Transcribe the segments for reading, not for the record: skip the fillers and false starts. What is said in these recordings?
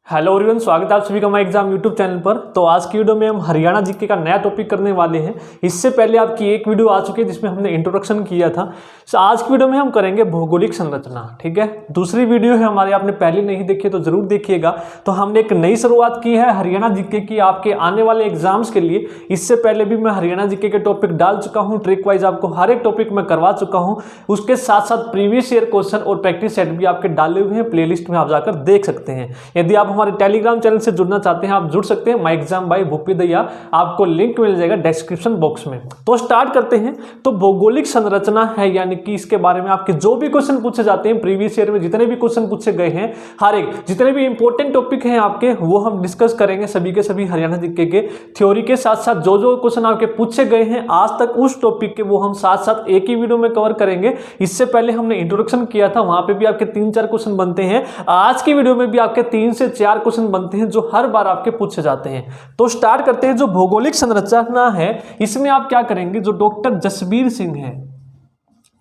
Hello everyone, स्वागत है आप सभी का माई एग्जाम यूट्यूब चैनल पर। तो आज की वीडियो में हम हरियाणा जीके का नया टॉपिक करने वाले हैं। इससे पहले आपकी एक वीडियो आ चुकी है जिसमें हमने इंट्रोडक्शन किया था। तो आज की वीडियो में हम करेंगे भौगोलिक संरचना। ठीक है, दूसरी वीडियो है हमारी, आपने पहले नहीं देखी तो जरूर देखिएगा। तो हमने एक नई शुरुआत की है हरियाणा जीके की आपके आने वाले एग्जाम्स के लिए। इससे पहले भी मैं हरियाणा जीके के टॉपिक डाल चुका हूँ, ट्रिक वाइज आपको हर एक टॉपिक में करवा चुका हूँ। उसके साथ साथ प्रीवियस ईयर क्वेश्चन और प्रैक्टिस सेट भी आपके डाले हुए हैं, प्लेलिस्ट में आप जाकर देख सकते हैं। यदि आप हमारे टेलीग्राम चैनल से जुड़ना चाहते हैं आप जुड़ सकते हैं, my exam by Bhupi Dahiya, आपको लिंक मिल जाएगा डिस्क्रिप्शन बॉक्स में। तो स्टार्ट करते हैं। तो भौगोलिक संरचना है, यानी कि इसके बारे में आपके जो भी क्वेश्चन पूछे जाते हैं, प्रीवियस ईयर में जितने भी क्वेश्चन पूछे गए हैं, हर एक जितने भी इंपॉर्टेंट टॉपिक हैं आपके, वो हम डिस्कस करेंगे सभी के सभी हरियाणा जीके के थ्योरी के साथ साथ जो जो क्वेश्चन आपके पूछे गए हैं आज तक उस टॉपिक के, वो हम साथ साथ एक ही वीडियो में कवर करेंगे। इससे पहले हमने इंट्रोडक्शन किया था, वहां पे भी आपके 3-4 क्वेश्चन बनते हैं। आज की वीडियो में भी आपके 3 से 4 क्वेश्चन बनते हैं जो हर बार आपके पूछे जाते हैं। तो स्टार्ट करते हैं। जो भौगोलिक संरचना है इसमें आप क्या करेंगे, जो डॉक्टर जसबीर सिंह है,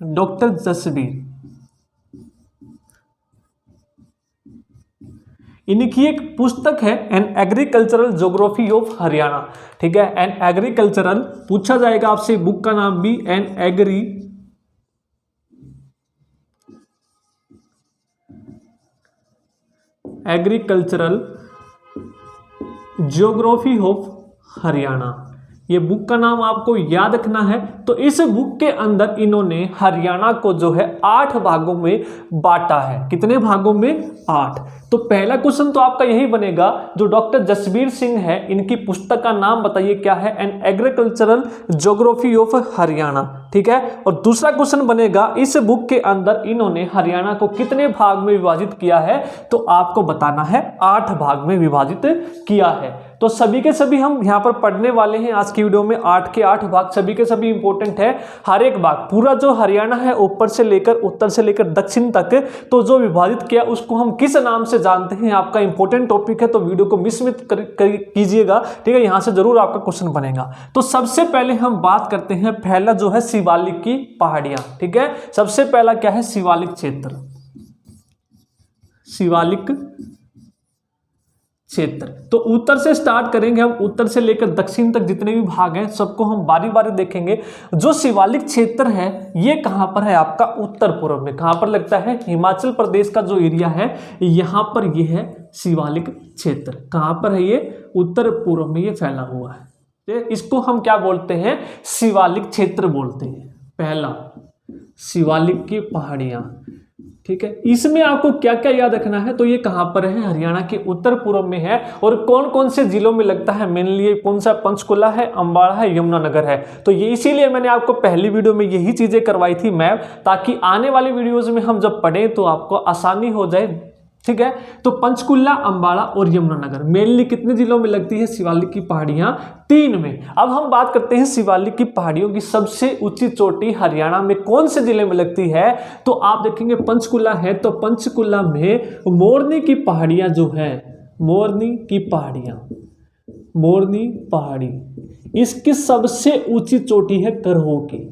डॉक्टर जसबीर, इनकी एक पुस्तक है an agricultural geography of Haryana. ठीक है, एन एग्रीकल्चरल पूछा जाएगा आपसे, बुक का नाम भी an agricultural geography of Haryana. ये बुक का नाम आपको याद रखना है। तो इस बुक के अंदर इन्होंने हरियाणा को जो है 8 भागों में बांटा है। कितने भागों में? 8। तो पहला क्वेश्चन तो आपका यही बनेगा, जो डॉक्टर जसबीर सिंह है इनकी पुस्तक का नाम बताइए क्या है? An agricultural geography of Haryana. ठीक है, और दूसरा क्वेश्चन बनेगा, इस बुक के अंदर इन्होंने हरियाणा को कितने भाग में विभाजित किया है? तो आपको बताना है 8 भाग में विभाजित किया है। तो सभी के सभी हम यहां पर पढ़ने वाले हैं आज की वीडियो में। 8 के 8 भाग सभी के सभी इंपॉर्टेंट है। हर एक भाग पूरा जो हरियाणा है ऊपर से लेकर उत्तर से लेकर दक्षिण तक, तो जो विभाजित किया उसको हम किस नाम से जानते हैं, आपका इंपॉर्टेंट टॉपिक है। तो वीडियो को मिस मत कीजिएगा। ठीक है, यहां से जरूर आपका क्वेश्चन बनेगा। तो सबसे पहले हम बात करते हैं, पहला जो है शिवालिक की पहाड़ियां। ठीक है, सबसे पहला क्या है? शिवालिक क्षेत्र। शिवालिक क्षेत्र। तो उत्तर से स्टार्ट करेंगे हम, उत्तर से लेकर दक्षिण तक जितने भी भाग हैं सबको हम बारी बारी देखेंगे। जो शिवालिक क्षेत्र है ये कहां पर है? आपका उत्तर पूर्व में। कहां पर लगता है? हिमाचल प्रदेश का जो एरिया है यहां पर ये है शिवालिक क्षेत्र। कहां पर है ये? उत्तर पूर्व में ये फैला हुआ है। तो इसको हम क्या बोलते हैं? शिवालिक क्षेत्र बोलते हैं। पहला शिवालिक की पहाड़ियां। ठीक है, इसमें आपको क्या क्या याद रखना है? तो ये कहां पर है? हरियाणा के उत्तर पूर्व में है। और कौन कौन से जिलों में लगता है? मेनली कौन सा? पंचकुला है, अंबाला है, यमुनानगर है। तो ये इसीलिए मैंने आपको पहली वीडियो में यही चीजें करवाई थी मैप, ताकि आने वाली वीडियोज में हम जब पढ़ें तो आपको आसानी हो जाए। ठीक है, तो पंचकुला, अंबाला और यमुनानगर मेनली कितने जिलों में लगती है शिवालिक की पहाड़ियां? 3 में। अब हम बात करते हैं शिवालिक की पहाड़ियों की सबसे ऊंची चोटी हरियाणा में कौन से जिले में लगती है? तो आप देखेंगे पंचकुला है, तो पंचकुला में मोरनी की पहाड़ियां जो है, मोरनी की पहाड़ियां, मोरनी पहाड़ी, इसकी सबसे ऊंची चोटी है करहो की।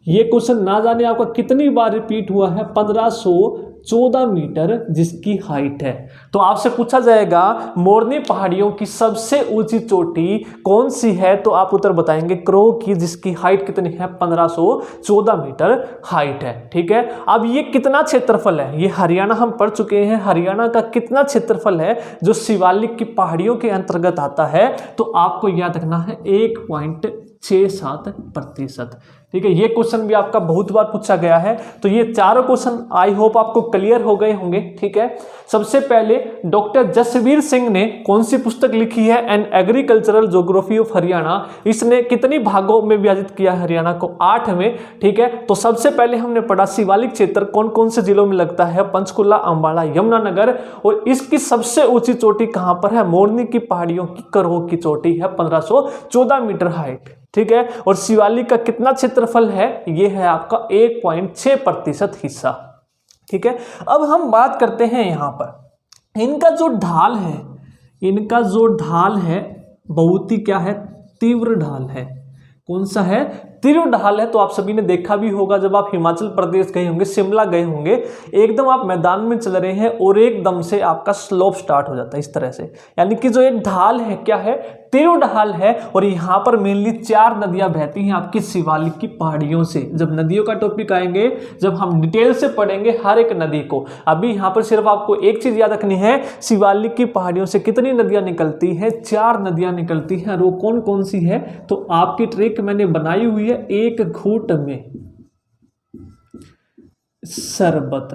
ये क्वेश्चन ना जाने आपका कितनी बार रिपीट हुआ है, 1514 मीटर जिसकी हाइट है। तो आपसे पूछा जाएगा मोरनी पहाड़ियों की सबसे ऊंची चोटी कौन सी है? तो आप उत्तर बताएंगे करहो की, जिसकी हाइट कितनी है? 1514 मीटर हाइट है। ठीक है, अब ये कितना क्षेत्रफल है? ये हरियाणा हम पढ़ चुके हैं, हरियाणा का कितना क्षेत्रफल है जो शिवालिक की पहाड़ियों के अंतर्गत आता है? तो आपको याद रखना है 1.67%। ठीक है, ये क्वेश्चन भी आपका बहुत बार पूछा गया है। तो ये चारों क्वेश्चन आई होप आपको क्लियर हो गए होंगे। ठीक है, सबसे पहले डॉक्टर जसबीर सिंह ने कौन सी पुस्तक लिखी है? An agricultural geography of Haryana. इसने कितनी भागों में विभाजित किया हरियाणा को? 8 में। ठीक है, तो सबसे पहले हमने पढ़ा शिवालिक क्षेत्र कौन कौन से जिलों में लगता है? पंचकुला, अंबाला, यमुनानगर। और इसकी सबसे ऊंची चोटी कहां पर है? मोरनी की पहाड़ियों की करहो की चोटी है, 1514 मीटर हाइट। ठीक है, और शिवालिक का कितना क्षेत्रफल है? ये है आपका 1.6% हिस्सा। ठीक है, अब हम बात करते हैं यहां पर इनका जो ढाल है, इनका जो ढाल है बहुत ही क्या है? तीव्र ढाल है। कौन सा है? तीर ढाल है तो आप सभी ने देखा भी होगा, जब आप हिमाचल प्रदेश गए होंगे, शिमला गए होंगे, एकदम आप मैदान में चल रहे हैं और एकदम से आपका स्लोप स्टार्ट हो जाता है इस तरह से, यानी कि जो एक ढाल है क्या है, तीर ढाल है। और यहाँ पर मेनली 4 नदियां बहती हैं आपकी शिवालिक की पहाड़ियों से। जब नदियों का टॉपिक आएंगे, जब हम डिटेल से पढ़ेंगे हर एक नदी को, अभी यहाँ पर सिर्फ आपको एक चीज याद रखनी है, शिवालिक की पहाड़ियों से कितनी नदियां निकलती हैं, 4 नदियां निकलती हैं। और वो कौन कौन सी है, तो आपकी ट्रिक मैंने बनाई हुई है, एक घूंट में शरबत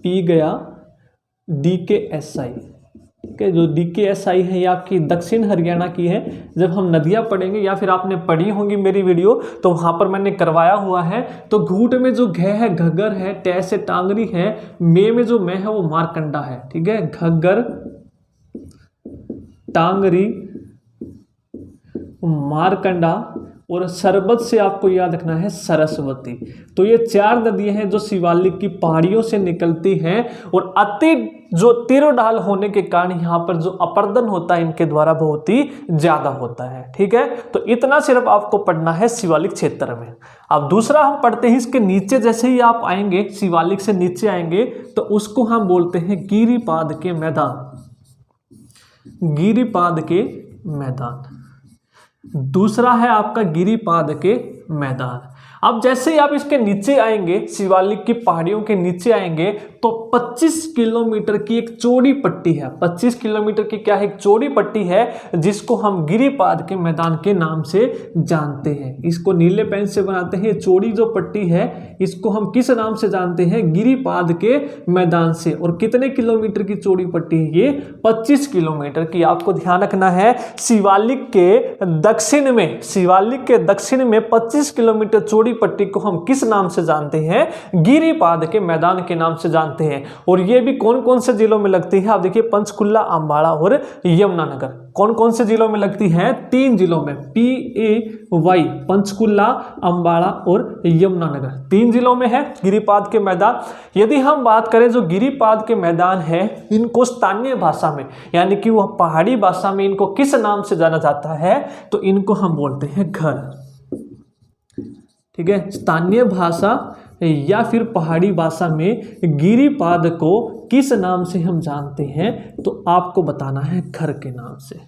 पी गया DKSI, ठीक है। जो DKSI है ये आपकी दक्षिण हरियाणा की है। जब हम नदियां पढ़ेंगे या फिर आपने पढ़ी होंगी मेरी वीडियो, तो वहां पर मैंने करवाया हुआ है। तो घूट में जो घ है घग्गर है, टे से टांगरी है, मे में जो मैं है वो मारकंडा है, ठीक है। घग्गर, टांगरी, मारकंडा और शरबत से आपको याद रखना है सरस्वती। तो ये 4 नदियां हैं जो शिवालिक की पहाड़ियों से निकलती हैं और अति जो तीर ढाल होने के कारण यहाँ पर जो अपर्दन होता है इनके द्वारा बहुत ही ज्यादा होता है, ठीक है। तो इतना सिर्फ आपको पढ़ना है शिवालिक क्षेत्र में। अब दूसरा हम पढ़ते हैं इसके नीचे, जैसे ही आप आएंगे शिवालिक से नीचे आएंगे तो उसको हम बोलते हैं गिरिपाद के मैदान, गिरिपाद के मैदान। दूसरा है आपका गिरिपाद के मैदान। अब जैसे ही आप इसके नीचे आएंगे, शिवालिक की पहाड़ियों के नीचे आएंगे, तो 25 किलोमीटर की एक चौड़ी पट्टी है, 25 किलोमीटर की क्या है, एक चौड़ी पट्टी है, जिसको हम गिरिपाद के मैदान के नाम से जानते हैं। इसको नीले पेन से बनाते हैं। चौड़ी जो पट्टी है इसको हम किस नाम से जानते हैं, गिरिपाद के मैदान से। और कितने किलोमीटर की चौड़ी पट्टी है ये, 25 किलोमीटर की। आपको ध्यान रखना है, शिवालिक के दक्षिण में, शिवालिक के दक्षिण में 25 किलोमीटर चौड़ी पट्टी को हम किस नाम से जानते हैं, गिरिपाद के मैदान के नाम से जानते हैं। और ये भी कौन कौन से जिलों में लगती है, आप देखिए पंचकुला, अंबाला और यमुनानगर। कौन कौन से जिलों में लगती है, 3 जिलों में, PAY, पंचकुला, अंबाला और यमुनानगर, 3 जिलों में है गिरिपाद के मैदान। यदि हम बात करें जो गिरिपाद के मैदान है, इनको स्थानीय भाषा में, यानी कि वह पहाड़ी भाषा में इनको किस नाम से जाना जाता है, तो इनको हम बोलते हैं घर, ठीक है। स्थानीय भाषा या फिर पहाड़ी भाषा में गिरिपाद को किस नाम से हम जानते हैं, तो आपको बताना है घर के नाम से,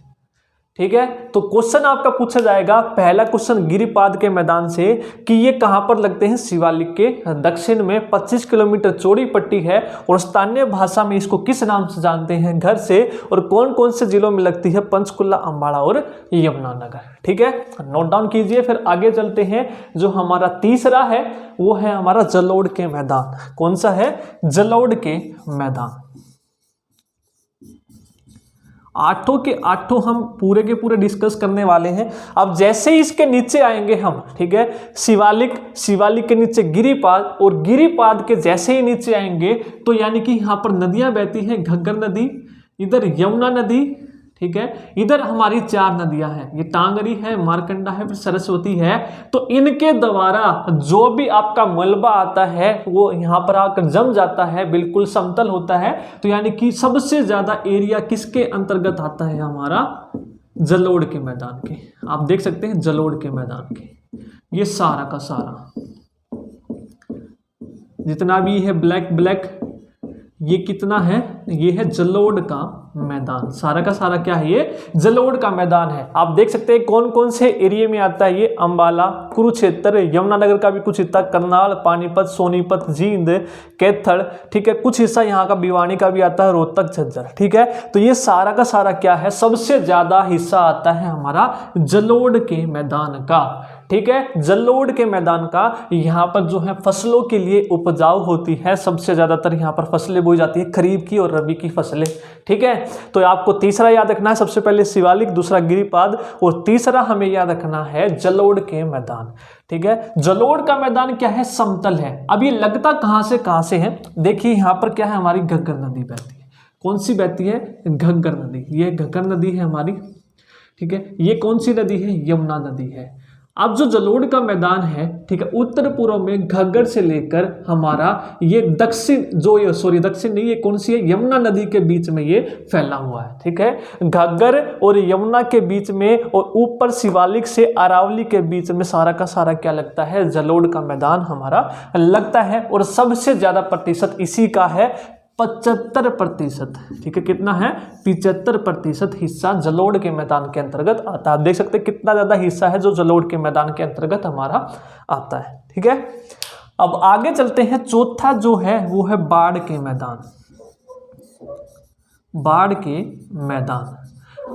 ठीक है। तो क्वेश्चन आपका पूछा जाएगा, पहला क्वेश्चन गिरिपाद के मैदान से, कि ये कहां पर लगते हैं, शिवालिक के दक्षिण में 25 किलोमीटर चौड़ी पट्टी है और स्थानीय भाषा में इसको किस नाम से जानते हैं, घर से। और कौन कौन से जिलों में लगती है, पंचकुला, अंबाला और यमुनानगर, ठीक है। नोट डाउन कीजिए। फिर आगे चलते हैं। जो हमारा तीसरा है वो है हमारा जलोढ़ के मैदान। कौन सा है, जलोढ़ के मैदान। 8 के 8 हम पूरे के पूरे डिस्कस करने वाले हैं। अब जैसे ही इसके नीचे आएंगे हम, ठीक है, शिवालिक के नीचे गिरिपाद, और गिरिपाद के जैसे ही नीचे आएंगे तो यानी कि यहाँ पर नदियां बहती हैं, घग्गर नदी, इधर यमुना नदी, ठीक है, इधर हमारी 4 नदियां हैं, ये टांगरी है, मारकंडा है, फिर सरस्वती है। तो इनके द्वारा जो भी आपका मलबा आता है वो यहाँ पर आकर जम जाता है, बिल्कुल समतल होता है। तो यानी कि सबसे ज्यादा एरिया किसके अंतर्गत आता है, हमारा जलोढ़ के मैदान के। आप देख सकते हैं जलोढ़ के मैदान के, ये सारा का सारा जितना भी है ब्लैक, ये कितना है, ये है जलोढ़ का मैदान। सारा का सारा क्या है, ये जलोढ़ का मैदान है। आप देख सकते हैं कौन कौन से एरिया में आता है ये, अंबाला, कुरुक्षेत्र, यमुनानगर का भी कुछ हिस्सा, करनाल, पानीपत, सोनीपत, जींद, कैथल, ठीक है, कुछ हिस्सा यहाँ का भिवानी का भी आता है, रोहतक, झज्जर, ठीक है। तो ये सारा का सारा क्या है, सबसे ज्यादा हिस्सा आता है हमारा जलोढ़ के मैदान का, ठीक है। जलोढ़ के मैदान का यहाँ पर जो है फसलों के लिए उपजाऊ होती है, सबसे ज्यादातर यहाँ पर फसलें बोई जाती है, खरीफ की और रबी की फसलें, ठीक है। तो आपको तीसरा याद रखना है, सबसे पहले शिवालिक, दूसरा गिरिपाद और तीसरा हमें याद रखना है जलोढ़ के मैदान, ठीक है। जलोढ़ का मैदान क्या है, समतल है। अब ये लगता कहां से है, देखिए यहाँ पर क्या है, हमारी घग्गर नदी बहती है। कौन सी बहती है, घग्गर नदी, ये घग्गर नदी है हमारी, ठीक है। ये कौन सी नदी है, यमुना नदी है। अब जो जलोढ़ का मैदान है, ठीक है, उत्तर पूर्व में घग्गर से लेकर हमारा ये दक्षिण दक्षिण नहीं, ये कौन सी है, यमुना नदी के बीच में ये फैला हुआ है। ठीक है, घग्गर और यमुना के बीच में और ऊपर शिवालिक से अरावली के बीच में सारा का सारा क्या लगता है, जलोढ़ का मैदान हमारा लगता है। और सबसे ज्यादा प्रतिशत इसी का है 75%। ठीक है, कितना है, 75% हिस्सा जलोढ़ के मैदान के अंतर्गत आता है। आप देख सकते हैं कितना ज्यादा हिस्सा है जो जलोढ़ के मैदान के अंतर्गत हमारा आता है। ठीक है, अब आगे चलते हैं। चौथा जो है वो है बाढ़ के मैदान। बाढ़ के मैदान,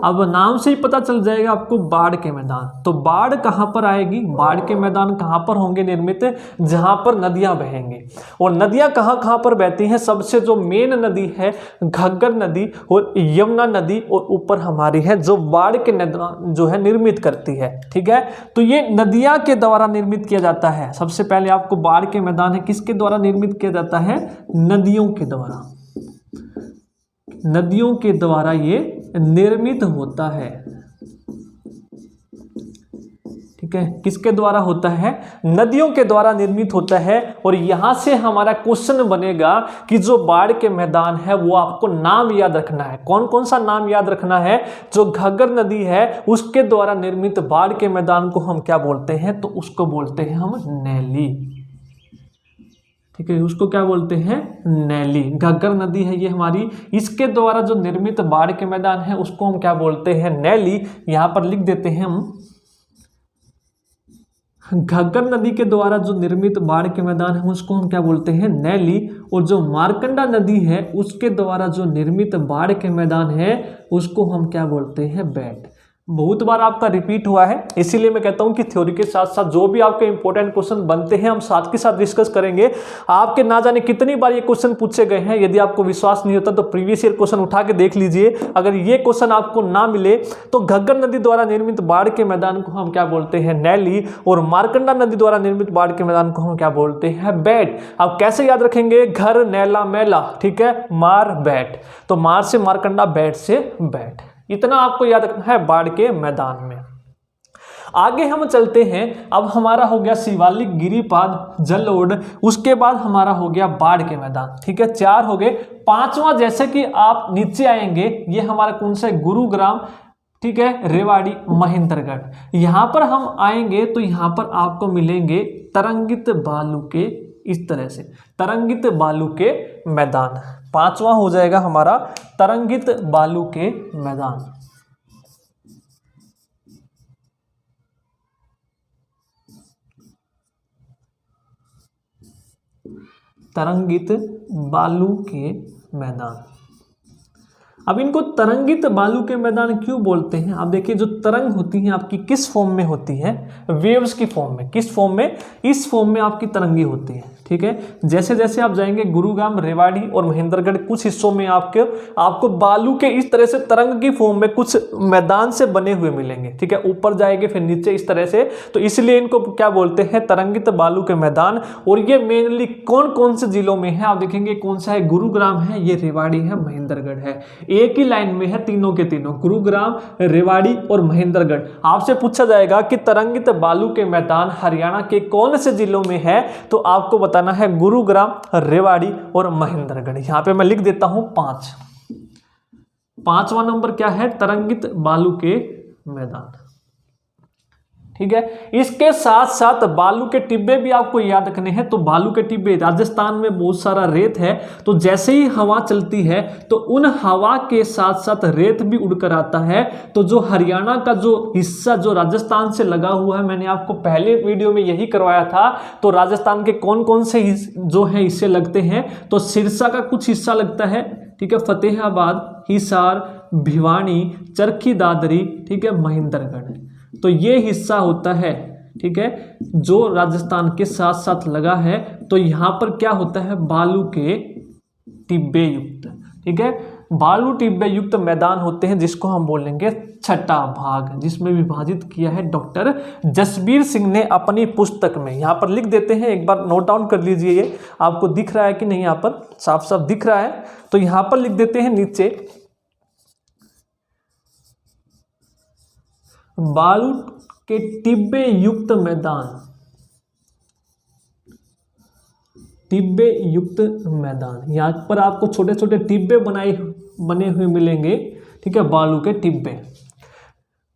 अब नाम से ही पता चल जाएगा आपको, बाढ़ के मैदान। तो बाढ़ कहाँ पर आएगी, बाढ़ के मैदान कहाँ पर होंगे निर्मित, जहाँ पर नदियाँ बहेंगी। और नदियाँ कहाँ कहाँ पर बहती हैं, सबसे जो मेन नदी है घग्गर नदी और यमुना नदी, और ऊपर हमारी है जो बाढ़ के मैदान जो है निर्मित करती है। ठीक है, तो ये नदियाँ के द्वारा निर्मित किया जाता है। सबसे पहले आपको बाढ़ के मैदान है किसके द्वारा निर्मित किया जाता है, नदियों के द्वारा। नदियों के द्वारा ये निर्मित होता है। ठीक है, किसके द्वारा होता है, नदियों के द्वारा निर्मित होता है। और यहां से हमारा क्वेश्चन बनेगा कि जो बाढ़ के मैदान है वो आपको नाम याद रखना है। कौन कौन सा नाम याद रखना है, जो घग्गर नदी है उसके द्वारा निर्मित बाढ़ के मैदान को हम क्या बोलते हैं, तो उसको बोलते हैं हम नैली। ठीक है, उसको क्या बोलते हैं, नैली। घग्गर नदी है ये हमारी, इसके द्वारा जो निर्मित बाढ़ के मैदान है उसको हम क्या बोलते हैं, नैली। यहां पर लिख देते हैं हम, घग्गर नदी के द्वारा जो निर्मित बाढ़ के मैदान है उसको हम क्या बोलते हैं, नैली। और जो मार्कंडा नदी है उसके द्वारा जो निर्मित बाढ़ के मैदान है उसको हम क्या बोलते हैं, बेट। बहुत बार आपका रिपीट हुआ है, इसीलिए मैं कहता हूं कि थ्योरी के साथ साथ जो भी आपके इंपॉर्टेंट क्वेश्चन बनते हैं हम साथ के साथ डिस्कस करेंगे। आपके ना जाने कितनी बार ये क्वेश्चन पूछे गए हैं, यदि आपको विश्वास नहीं होता तो प्रीवियस ईयर क्वेश्चन उठा के देख लीजिए। अगर ये क्वेश्चन आपको ना मिले तो घग्गर नदी द्वारा निर्मित बाढ़ के मैदान को हम क्या बोलते हैं, नैली। और मार्कंडा नदी द्वारा निर्मित बाढ़ के मैदान को हम क्या बोलते हैं, बैट। अब कैसे याद रखेंगे, घर नैला मैला, ठीक है, मार बैट। तो मार से मार्कंडा, बैट से बैट, इतना आपको याद रखना है बाढ़ के मैदान में। आगे हम चलते हैं। अब हमारा हो गया शिवालिक, गिरिपाद, जलोढ़, उसके बाद हमारा हो गया बाढ़ के मैदान। ठीक है, 4 हो गए। पांचवा, जैसे कि आप नीचे आएंगे, ये हमारा कौन सा है, गुरुग्राम, ठीक है, रेवाड़ी, महेंद्रगढ़। यहां पर हम आएंगे तो यहां पर आपको मिलेंगे तरंगित बालू के, इस तरह से तरंगित बालू के मैदान। पांचवा हो जाएगा हमारा तरंगित बालू के मैदान। तरंगित बालू के मैदान। अब इनको तरंगित बालू के मैदान क्यों बोलते हैं, आप देखिए जो तरंग होती है आपकी किस फॉर्म में होती है, वेव्स की फॉर्म में। किस फॉर्म में, इस फॉर्म में आपकी तरंगी होती है। ठीक है, जैसे जैसे आप जाएंगे गुरुग्राम, रेवाड़ी और महेंद्रगढ़, कुछ हिस्सों में आपको बालू के इस तरह से तरंग की फॉर्म में कुछ मैदान से बने हुए मिलेंगे। ठीक है, ऊपर जाएंगे फिर नीचे इस तरह से, तो इसलिए इनको क्या बोलते हैं, तरंगित बालू के मैदान। और ये मेनली कौन कौन से जिलों में है, आप देखेंगे कौन सा है, गुरुग्राम है, ये रेवाड़ी है, महेंद्रगढ़ है। एक ही लाइन में है तीनों के तीनों, गुरुग्राम, रेवाड़ी और महेंद्रगढ़। आपसे पूछा जाएगा कि तरंगित बालू के मैदान हरियाणा के कौन से जिलों में है, तो आपको बताना है गुरुग्राम, रेवाड़ी और महेंद्रगढ़। यहां पे मैं लिख देता हूं 5। पांचवा नंबर क्या है, तरंगित बालू के मैदान। ठीक है, इसके साथ साथ बालू के टिब्बे भी आपको याद रखने हैं। तो बालू के टिब्बे, राजस्थान में बहुत सारा रेत है, तो जैसे ही हवा चलती है तो उन हवा के साथ साथ रेत भी उड़कर आता है। तो जो हरियाणा का जो हिस्सा जो राजस्थान से लगा हुआ है, मैंने आपको पहले वीडियो में यही करवाया था। तो राजस्थान के कौन कौन से जो है हिस्से लगते हैं, तो सिरसा का कुछ हिस्सा लगता है, ठीक है, फतेहाबाद, हिसार, भिवानी, चरखी दादरी, ठीक है, महेंद्रगढ़। तो ये हिस्सा होता है, ठीक है, जो राजस्थान के साथ साथ लगा है। तो यहां पर क्या होता है, बालू के टिब्बे युक्त, ठीक है, बालू टिब्बे युक्त मैदान होते हैं, जिसको हम बोलेंगे छठा भाग, जिसमें विभाजित किया है डॉक्टर जसबीर सिंह ने अपनी पुस्तक में। यहां पर लिख देते हैं, एक बार नोट डाउन कर लीजिए, ये आपको दिख रहा है कि नहीं, यहां पर साफ साफ दिख रहा है, तो यहां पर लिख देते हैं नीचे, बालू के टिब्बे युक्त मैदान, टिब्बे युक्त मैदान, यहाँ पर आपको छोटे छोटे टिब्बे बने हुए मिलेंगे, ठीक है, बालू के टिब्बे,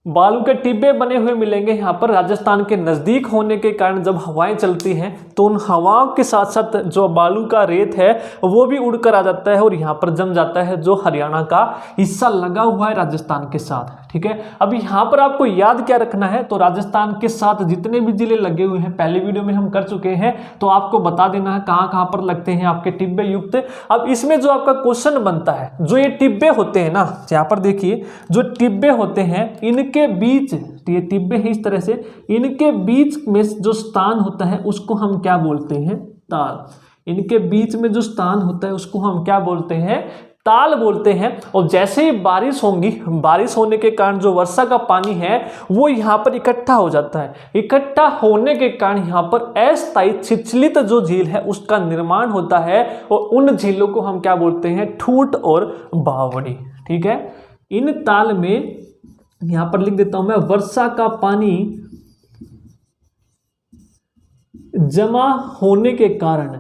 बालू के टिब्बे बने हुए मिलेंगे यहाँ पर। राजस्थान के नज़दीक होने के कारण जब हवाएं चलती हैं तो उन हवाओं के साथ साथ जो बालू का रेत है वो भी उड़कर आ जाता है और यहाँ पर जम जाता है, जो हरियाणा का हिस्सा लगा हुआ है राजस्थान के साथ, ठीक है। अब यहाँ पर आपको याद क्या रखना है, तो राजस्थान के साथ जितने भी जिले लगे हुए हैं पहले वीडियो में हम कर चुके हैं, तो आपको बता देना है कहाँ कहाँ पर लगते हैं आपके टिब्बे युक्त। अब इसमें जो आपका क्वेश्चन बनता है, जो ये टिब्बे होते हैं ना, यहाँ पर देखिए जो टिब्बे होते हैं इनके बीच, ये टिब्बे है इस तरह से, इनके बीच में जो स्थान होता है उसको हम क्या बोलते हैं, ताल। इनके बीच में जो स्थान होता है उसको हम क्या बोलते हैं, ताल बोलते हैं। और जैसे ही बारिश होंगी, बारिश होने के कारण जो वर्षा का पानी है वो यहाँ पर इकट्ठा हो जाता है, इकट्ठा होने के कारण यहाँ पर अस्थायी छिछलित जो झील है उसका निर्माण होता है और उन झीलों को हम क्या बोलते हैं, ठूंठ और बावड़ी, ठीक है। इन ताल में यहां पर लिख देता हूं मैं, वर्षा का पानी जमा होने के कारण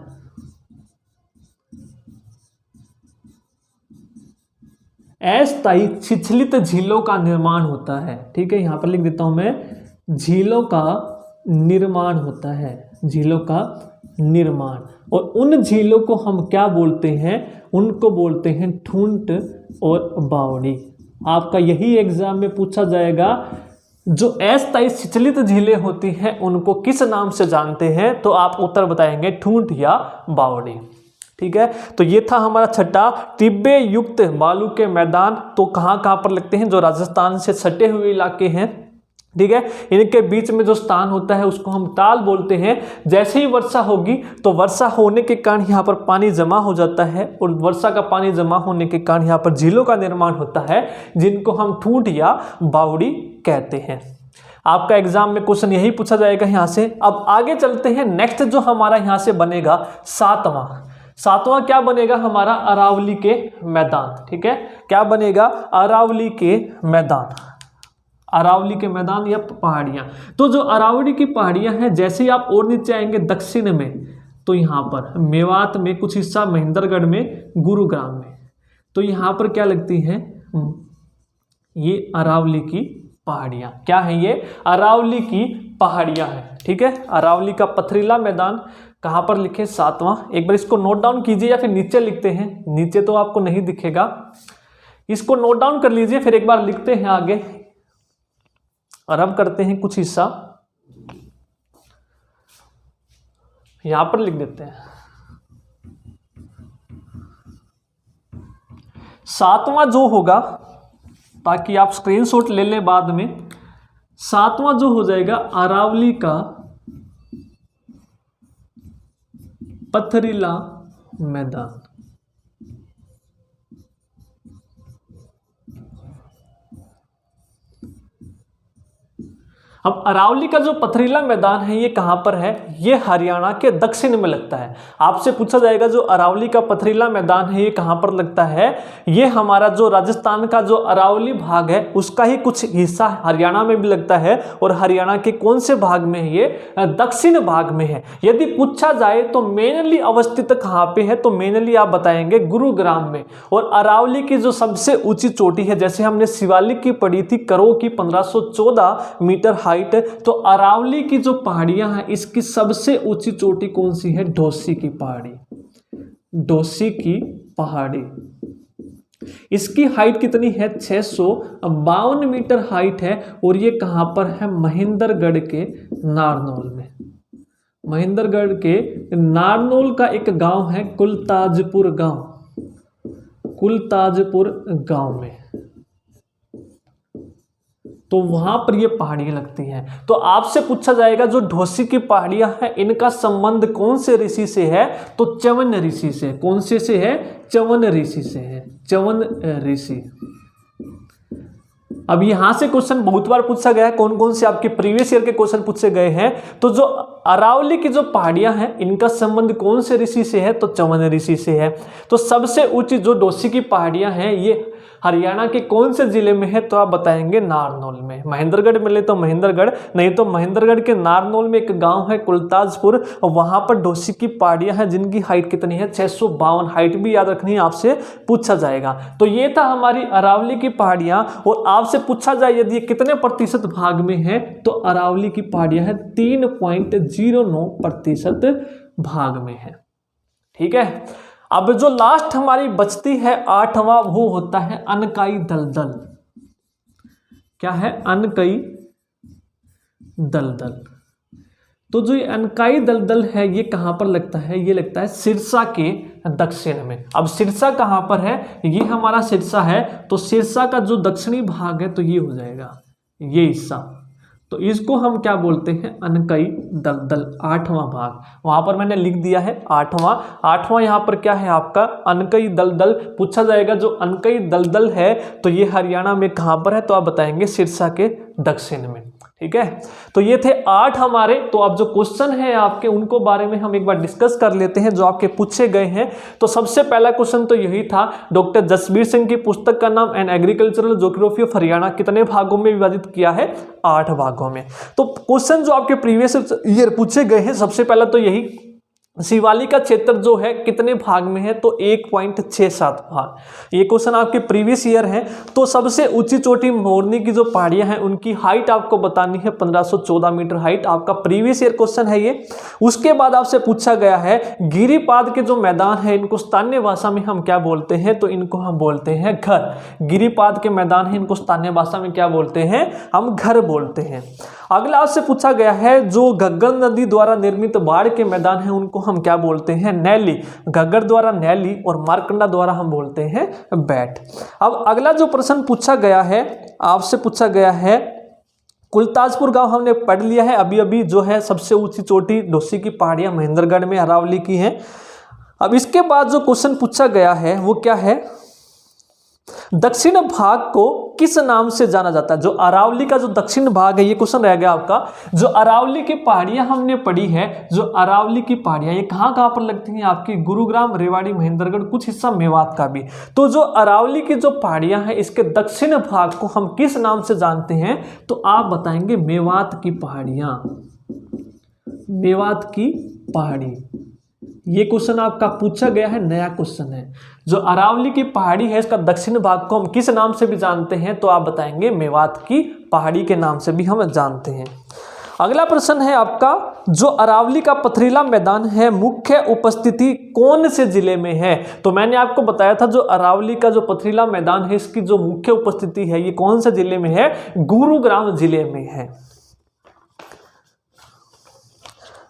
अस्थायी छिछलित झीलों का निर्माण होता है, ठीक है। यहां पर लिख देता हूं मैं, झीलों का निर्माण होता है, झीलों का निर्माण। और उन झीलों को हम क्या बोलते हैं, उनको बोलते हैं ठूंठ और बावड़ी। आपका यही एग्जाम में पूछा जाएगा, जो अस्थायी छिछलित झीलें होती हैं उनको किस नाम से जानते हैं, तो आप उत्तर बताएंगे ठूंठ या बावड़ी, ठीक है। तो ये था हमारा छठा, टिब्बे युक्त बालू के मैदान। तो कहाँ कहाँ पर लगते हैं, जो राजस्थान से सटे हुए इलाके हैं, ठीक है, इनके बीच में जो स्थान होता है उसको हम ताल बोलते हैं। जैसे ही वर्षा होगी तो वर्षा होने के कारण यहाँ पर पानी जमा हो जाता है और वर्षा का पानी जमा होने के कारण यहाँ पर झीलों का निर्माण होता है, जिनको हम ठूंठ या बावड़ी कहते हैं। आपका एग्जाम में क्वेश्चन यही पूछा जाएगा यहाँ से। अब आगे चलते हैं, नेक्स्ट जो हमारा यहाँ से बनेगा सातवां क्या बनेगा हमारा, अरावली के मैदान, ठीक है। क्या बनेगा, अरावली के मैदान, अरावली के मैदान या पहाड़ियाँ। तो जो अरावली की पहाड़ियाँ हैं, जैसे ही आप और नीचे आएंगे दक्षिण में, तो यहाँ पर मेवात में कुछ हिस्सा, महेंद्रगढ़ में, गुरुग्राम में, तो यहाँ पर क्या लगती हैं, ये अरावली की पहाड़ियाँ। क्या है ये, अरावली की पहाड़ियाँ हैं, ठीक है। अरावली का पथरीला मैदान कहाँ पर लिखे, सातवां। एक बार इसको नोट डाउन कीजिए या फिर नीचे लिखते हैं, नीचे तो आपको नहीं दिखेगा, इसको नोट डाउन कर लीजिए, फिर एक बार लिखते हैं आगे। और अब करते हैं कुछ हिस्सा यहां पर लिख देते हैं। सातवां जो होगा, ताकि आप स्क्रीनशॉट ले लें बाद में, सातवां जो हो जाएगा अरावली का पथरीला मैदान। अब अरावली का जो पथरीला मैदान है ये कहाँ पर है, ये हरियाणा के दक्षिण में लगता है। आपसे पूछा जाएगा जो अरावली का पथरीला मैदान है ये कहाँ पर लगता है, ये हमारा जो राजस्थान का जो अरावली भाग है उसका ही कुछ हिस्सा हरियाणा में भी लगता है। और हरियाणा के कौन से भाग में है, ये दक्षिण भाग में है। यदि पूछा जाए तो मेनली अवस्थित कहाँ पे है, तो मेनली आप बताएंगे गुरुग्राम में। और अरावली की जो सबसे ऊंची चोटी है, जैसे हमने शिवालिक की पढ़ी थी, करो की 1514 मीटर हाइट, तो अरावली की जो पहाड़ियां हैं इसकी सबसे ऊंची चोटी कौन सी है, ढोसी की पहाड़ी, ढोसी की पहाड़ी। इसकी हाइट कितनी है, 652 मीटर हाइट है। और ये कहां पर है, महेंद्रगढ़ के नारनौल में। महेंद्रगढ़ के नारनौल का एक गांव है कुलताजपुर गांव, कुलताजपुर गांव में, तो वहां पर ये पहाड़ियां लगती हैं। तो आपसे पूछा जाएगा जो ढोसी की पहाड़ियां हैं इनका संबंध कौन से ऋषि से है, तो च्यवन ऋषि से। कौन से है, च्यवन ऋषि से है, च्यवन ऋषि। अब यहां से क्वेश्चन बहुत बार पूछा गया है, कौन कौन से आपके प्रीवियस ईयर के क्वेश्चन पूछे गए हैं। तो जो अरावली की जो पहाड़ियां हैं इनका संबंध कौन से ऋषि से है, तो च्यवन ऋषि से है। तो सबसे ऊंची जो ढोसी की पहाड़ियां हैं ये हरियाणा के कौन से जिले में है, तो आप बताएंगे नारनौल में। महेंद्रगढ़ मिले तो महेंद्रगढ़, नहीं तो महेंद्रगढ़ के नारनौल में एक गांव है कुलताजपुर, वहां पर डोसी की पहाड़ियां हैं जिनकी हाइट कितनी है, 652। हाइट भी याद रखनी है, आपसे पूछा जाएगा। तो ये था हमारी अरावली की पहाड़ियां। और आपसे पूछा जाए यदि कितने प्रतिशत भाग में है, तो अरावली की पहाड़ियां है 3.09% भाग में है। ठीक है। अब जो लास्ट हमारी बचती है 8वां, वो होता है अनकाई दलदल। क्या है? अनकाई दलदल। तो जो ये अनकाई दलदल है ये कहां पर लगता है? ये लगता है सिरसा के दक्षिण में। अब सिरसा कहां पर है? ये हमारा सिरसा है, तो सिरसा का जो दक्षिणी भाग है तो ये हो जाएगा ये हिस्सा। तो इसको हम क्या बोलते हैं? अनकाई दलदल, 8वां भाग। वहां पर मैंने लिख दिया है 8वां। यहाँ पर क्या है आपका? अनकाई दलदल पूछा जाएगा। जो अनकाई दलदल है तो ये हरियाणा में कहां पर है, तो आप बताएंगे सिरसा के दक्षिण में। ठीक है। तो ये थे 8 हमारे। तो अब जो क्वेश्चन है आपके उनको बारे में हम एक बार डिस्कस कर लेते हैं जो आपके पूछे गए हैं। तो सबसे पहला क्वेश्चन तो यही था, डॉक्टर जसबीर सिंह की पुस्तक का नाम an agricultural geography of Haryana कितने भागों में विभाजित किया है? 8 भागों में। तो क्वेश्चन जो आपके प्रीवियस ईयर पूछे गए हैं, सबसे पहला तो यही, शिवालिक का क्षेत्र जो है कितने भाग में है, तो 1.67 भाग। ये क्वेश्चन आपके प्रीवियस ईयर है। तो सबसे ऊंची चोटी मोरनी की जो पहाड़ियां हैं उनकी हाइट आपको बतानी है 1514 मीटर हाइट। आपका प्रीवियस ईयर क्वेश्चन है ये। उसके बाद आपसे पूछा गया है गिरिपाद के जो मैदान है इनको स्थानीय भाषा में हम क्या बोलते हैं, तो इनको हम बोलते हैं घर। गिरिपाद के मैदान है इनको स्थानीय भाषा में क्या बोलते हैं? हम घर बोलते हैं। अगला आपसे पूछा गया है जो घग्गर नदी द्वारा निर्मित बाढ़ के मैदान है उनको हम क्या बोलते हैं? नैली। घग्गर द्वारा नैली और मारकंडा द्वारा हम बोलते हैं बैट। अब अगला जो प्रश्न पूछा गया है, आपसे पूछा गया है, कुलताजपुर गांव हमने पढ़ लिया है अभी अभी, जो है सबसे ऊंची चोटी डोसी की पहाड़ियां महेंद्रगढ़ में अरावली की हैं। अब इसके बाद जो क्वेश्चन पूछा गया है वो क्या है? दक्षिण भाग को किस नाम से जाना जाता है? जो अरावली का जो दक्षिण भाग है, ये क्वेश्चन रह गया आपका। जो अरावली की पहाड़ियां हमने पढ़ी है, जो अरावली की पहाड़ियां ये कहां कहां पर लगती हैं आपकी? गुरुग्राम, रेवाड़ी, महेंद्रगढ़, कुछ हिस्सा मेवात का भी। तो जो अरावली की जो पहाड़ियां हैं इसके दक्षिण भाग को हम किस नाम से जानते हैं, तो आप बताएंगे मेवात की पहाड़ियां। मेवात की पहाड़ी, ये क्वेश्चन आपका पूछा गया है, नया क्वेश्चन है। जो अरावली की पहाड़ी है इसका दक्षिण भाग को हम किस नाम से भी जानते हैं, तो आप बताएंगे मेवात की पहाड़ी के नाम से भी हम जानते हैं। अगला प्रश्न है आपका, जो अरावली का पथरीला मैदान है मुख्य उपस्थिति कौन से जिले में है? तो मैंने आपको बताया था जो अरावली का जो पथरीला मैदान है इसकी जो मुख्य उपस्थिति है ये कौन से जिले में है? गुरुग्राम जिले में है।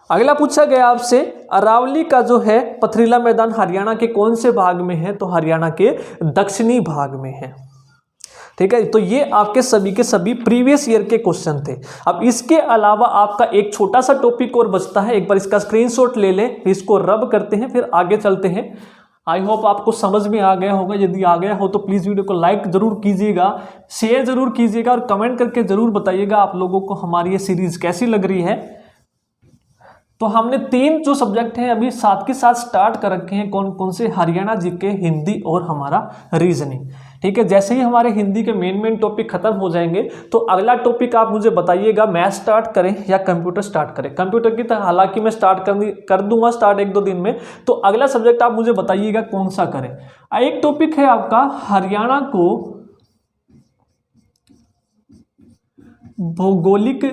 अगला पूछा गया आपसे, अरावली का जो है पथरीला मैदान हरियाणा के कौन से भाग में है? तो हरियाणा के दक्षिणी भाग में है। ठीक है। तो ये आपके सभी के सभी प्रीवियस ईयर के क्वेश्चन थे। अब इसके अलावा आपका एक छोटा सा टॉपिक और बचता है, एक बार इसका स्क्रीनशॉट ले लें, फिर इसको रब करते हैं, फिर आगे चलते हैं। आई होप आपको समझ में आ गया होगा। यदि आ गया हो तो प्लीज़ वीडियो को लाइक जरूर कीजिएगा, शेयर जरूर कीजिएगा और कमेंट करके जरूर बताइएगा आप लोगों को हमारी ये सीरीज कैसी लग रही है। तो हमने 3 जो सब्जेक्ट हैं अभी साथ के साथ स्टार्ट कर रखे हैं। कौन कौन से? हरियाणा जीके, हिंदी और हमारा रीजनिंग। ठीक है। जैसे ही हमारे हिंदी के मेन टॉपिक खत्म हो जाएंगे तो अगला टॉपिक आप मुझे बताइएगा, मैथ स्टार्ट करें या कंप्यूटर स्टार्ट करें। कंप्यूटर की तो हालांकि मैं स्टार्ट कर दूंगा स्टार्ट 1-2 दिन में। तो अगला सब्जेक्ट आप मुझे बताइएगा कौन सा करें। एक टॉपिक है आपका हरियाणा को भौगोलिक,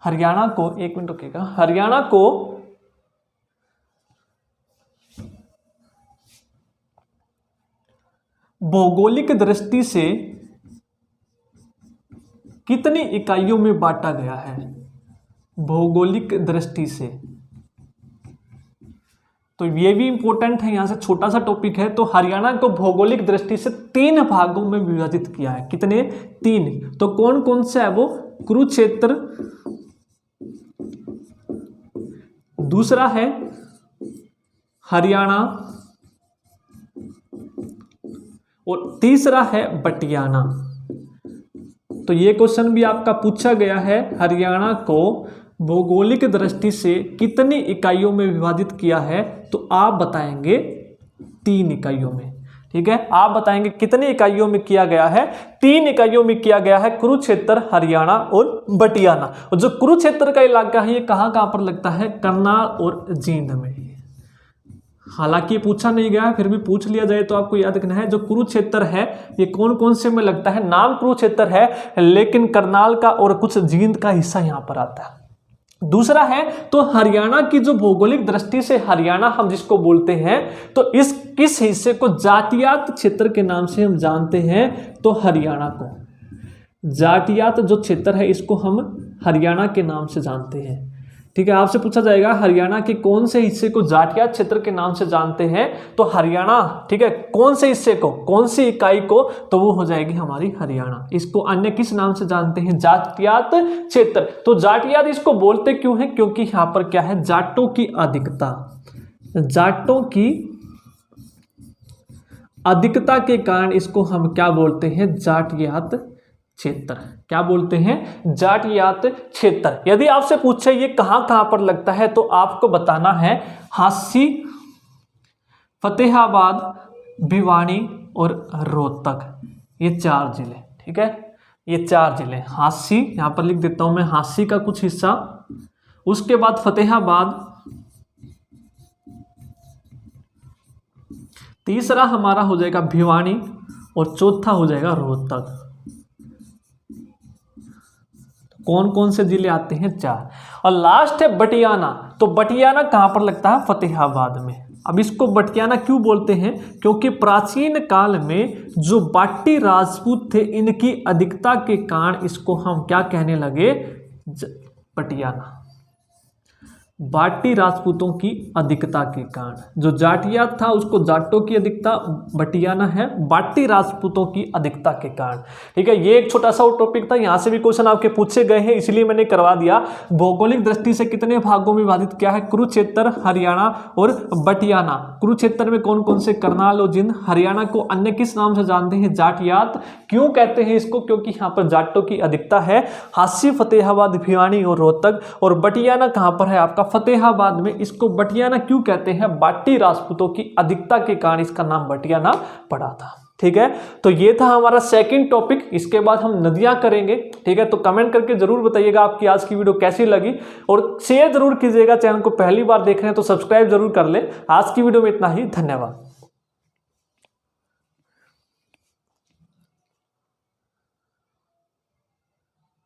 हरियाणा को, एक मिनट रुकिएगा, हरियाणा को भौगोलिक दृष्टि से कितनी इकाइयों में बांटा गया है? भौगोलिक दृष्टि से, तो ये भी इंपॉर्टेंट है, यहां से छोटा सा टॉपिक है। तो हरियाणा को भौगोलिक दृष्टि से 3 भागों में विभाजित किया है। कितने? 3। तो कौन कौन से है वो? कुरुक्षेत्र, दूसरा है हरियाणा और तीसरा है बटियाना। तो ये क्वेश्चन भी आपका पूछा गया है, हरियाणा को भौगोलिक दृष्टि से कितनी इकाइयों में विभाजित किया है? तो आप बताएंगे 3 इकाइयों में। ठीक है, आप बताएंगे कितनी इकाइयों में किया गया है। 3 इकाइयों में किया गया है, कुरुक्षेत्र, हरियाणा और बटियाना। और जो कुरुक्षेत्र का इलाका है ये कहाँ कहाँ पर लगता है, करनाल और जींद में। हालांकि पूछा नहीं गया है, फिर भी पूछ लिया जाए तो आपको याद रखना है, जो कुरुक्षेत्र है ये कौन कौन से में लगता है। नाम कुरुक्षेत्र है लेकिन करनाल का और कुछ जींद का हिस्सा यहाँ पर आता है। दूसरा है तो हरियाणा की जो भौगोलिक दृष्टि से हरियाणा हम जिसको बोलते हैं, तो इस किस हिस्से को जाटियात क्षेत्र के नाम से हम जानते हैं, तो हरियाणा को जाटियात जो क्षेत्र है इसको हम हरियाणा के नाम से जानते हैं। ठीक है, आपसे पूछा जाएगा हरियाणा के कौन से हिस्से को जाटियात क्षेत्र के नाम से जानते हैं, तो हरियाणा, ठीक है, कौन से हिस्से को, कौन सी इकाई को, तो वो हो जाएगी हमारी हरियाणा। इसको अन्य किस नाम से जानते हैं, जाटियात क्षेत्र। तो जाटियात इसको बोलते क्यों है, क्योंकि यहाँ पर क्या है, जाटों की अधिकता, जाटों की अधिकता के कारण इसको हम क्या बोलते हैं, जाटियात क्षेत्र। क्या बोलते हैं, जाटियात क्षेत्र। यदि आपसे पूछे ये कहां कहां पर लगता है, तो आपको बताना है हांसी, फतेहाबाद, भिवानी और रोहतक, ये 4 जिले। ठीक है, ये 4 जिले, हांसी यहां पर लिख देता हूं मैं, हांसी का कुछ हिस्सा, उसके बाद फतेहाबाद, तीसरा हमारा हो जाएगा भिवानी और चौथा हो जाएगा रोहतक। कौन कौन से जिले आते हैं, 4। और लास्ट है बटियाना। तो बटियाना कहां पर लगता है, फतेहाबाद में। अब इसको बटियाना क्यों बोलते हैं, क्योंकि प्राचीन काल में जो बाटी राजपूत थे इनकी अधिकता के कारण इसको हम क्या कहने लगे, बटियाना। बाटी राजपूतों की अधिकता के कारण, जो जाटियात था उसको जाटों की अधिकता, बटियाना है बाटी राजपूतों की अधिकता के कारण। ठीक है, ये एक छोटा सा टॉपिक था, यहाँ से भी क्वेश्चन आपके पूछे गए हैं इसलिए मैंने करवा दिया। भौगोलिक दृष्टि से कितने भागों में विभाजित किया है, कुरुक्षेत्र, हरियाणा और बटियाना। कुरुक्षेत्र में कौन कौन से, करनाल और जींद। हरियाणा को अन्य किस नाम से जानते हैं, जाटियात। क्यों कहते हैं इसको, क्योंकि यहाँ पर जाटों की अधिकता है। हांसी, फतेहाबाद, भिवानी और रोहतक। और बटियाना कहाँ पर है आपका, फतेहाबाद में। इसको बटियाना क्यों कहते हैं, बाटी राजपूतों की अधिकता के कारण इसका नाम बटियाना पड़ा था। ठीक है, तो ये था हमारा सेकंड टॉपिक। इसके बाद हम नदियां करेंगे। ठीक है, तो कमेंट करके जरूर बताइएगा आपकी आज की वीडियो कैसी लगी, और शेयर जरूर कीजिएगा। चैनल को पहली बार देख रहे हैं तो सब्सक्राइब जरूर कर ले। आज की वीडियो में इतना ही, धन्यवाद।